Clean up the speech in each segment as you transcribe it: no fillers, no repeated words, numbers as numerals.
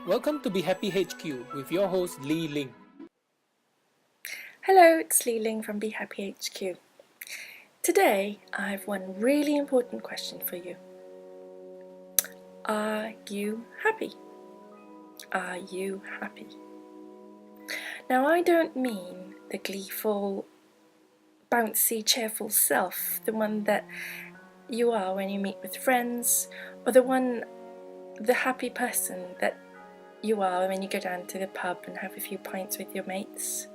Welcome to Be Happy HQ with your host Lee Ling. Hello, it's Lee Ling from Be Happy HQ. Today, I have one really important question for you. Are you happy? Are you happy? Now, I don't mean the gleeful, bouncy, cheerful self, the one that you are when you meet with friends, or the happy person that you are when you go down to the pub and have a few pints with your mates,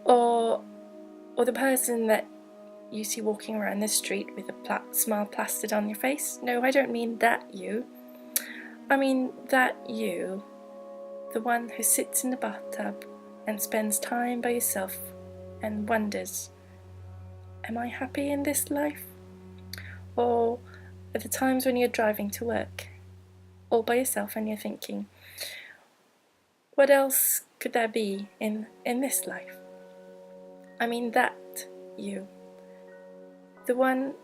or the person that you see walking around the street with a smile plastered on your face. No, I don't mean that you. I mean that you, the one who sits in the bathtub and spends time by yourself and wonders, am I happy in this life? Or at the times when you're driving to work, all by yourself and you're thinking, what else could there be in this life? I mean that you, the one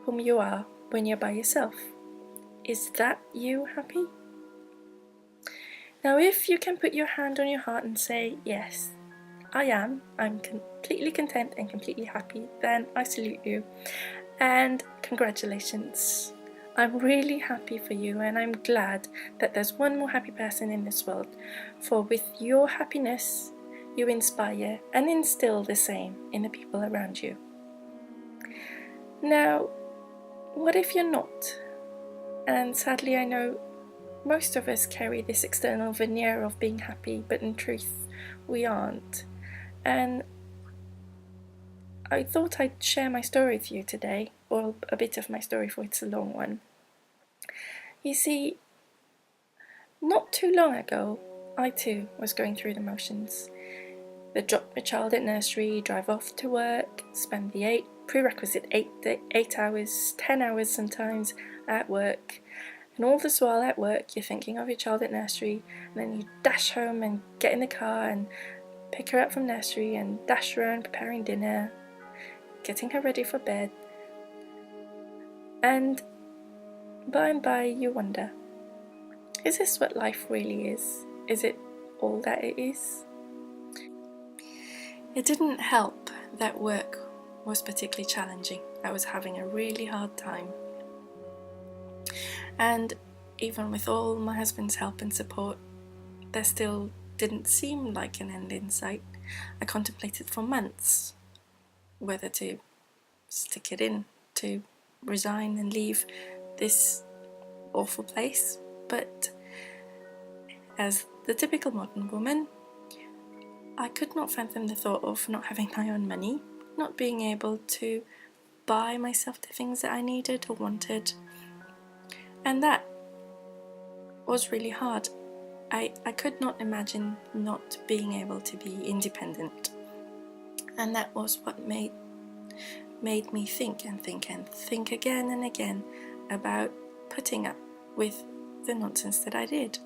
whom you are when you're by yourself. Is that you happy? Now, if you can put your hand on your heart and say, yes, I'm completely content and completely happy, then I salute you and congratulations. I'm really happy for you, and I'm glad that there's one more happy person in this world, for with your happiness, you inspire and instill the same in the people around you. Now, what if you're not? And sadly, I know most of us carry this external veneer of being happy, but in truth, we aren't. And I thought I'd share my story with you today, or a bit of my story, for it's a long one. You see, not too long ago, I too was going through the motions. Drop my child at nursery, drive off to work, spend the prerequisite 8 hours, 10 hours sometimes at work. And all this while at work, you're thinking of your child at nursery, and then you dash home and get in the car and pick her up from nursery and dash around preparing dinner, getting her ready for bed. And by and by you wonder, is this what life really is? Is it all that it is? It didn't help that work was particularly challenging. I was having a really hard time. And even with all my husband's help and support, there still didn't seem like an end in sight. I contemplated for months whether to stick it in, to resign and leave this awful place. But as the typical modern woman, I could not fathom the thought of not having my own money, not being able to buy myself the things that I needed or wanted. And that was really hard. I could not imagine not being able to be independent. And that was what made me think again and again about putting up with the nonsense that I did.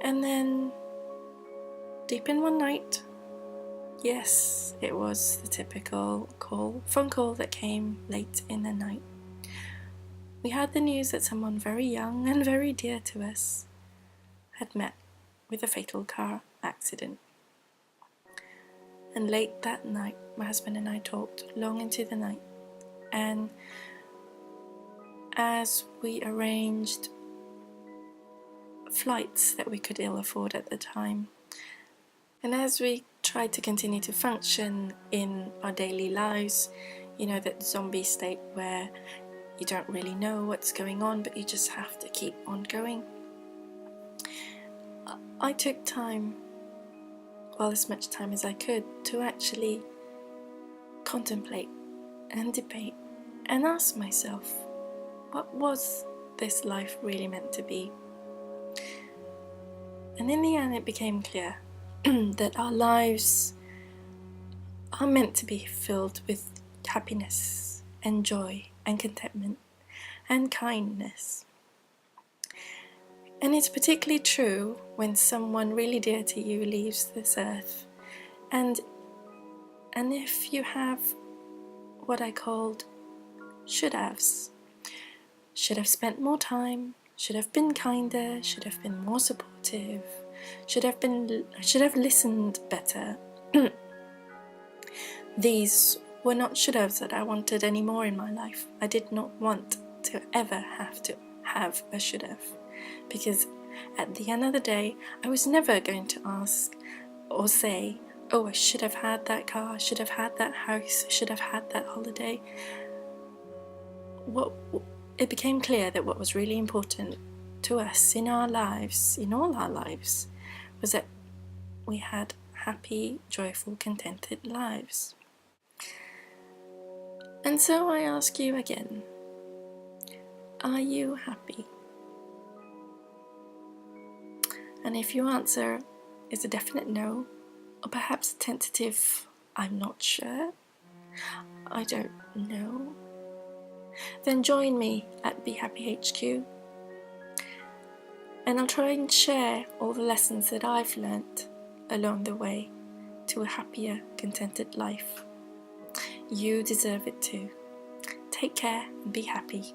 And then, deep in one night, yes, it was the typical phone call that came late in the night. We had the news that someone very young and very dear to us had met with a fatal car accident. And late that night, my husband and I talked long into the night. And as we arranged flights that we could ill afford at the time, and as we tried to continue to function in our daily lives, you know, that zombie state where you don't really know what's going on, but you just have to keep on going. I took time, well, as much time as I could, to actually contemplate and debate and ask myself, what was this life really meant to be? And in the end, it became clear that our lives are meant to be filled with happiness and joy and contentment and kindness. And it's particularly true when someone really dear to you leaves this earth. And if you have what I called should have spent more time, should have been kinder, should have been more supportive, should have listened better. These were not should haves that I wanted anymore in my life. I did not want to ever have to have a should have, because at the end of the day, I was never going to ask or say, oh, I should have had that car, should have had that house, should have had that holiday. It became clear that what was really important to us in our lives, in all our lives, was that we had happy, joyful, contented lives. And so I ask you again, are you happy? And if your answer is a definite no, or perhaps a tentative, I'm not sure, I don't know, then join me at Be Happy HQ, and I'll try and share all the lessons that I've learnt along the way to a happier, contented life. You deserve it too. Take care and be happy.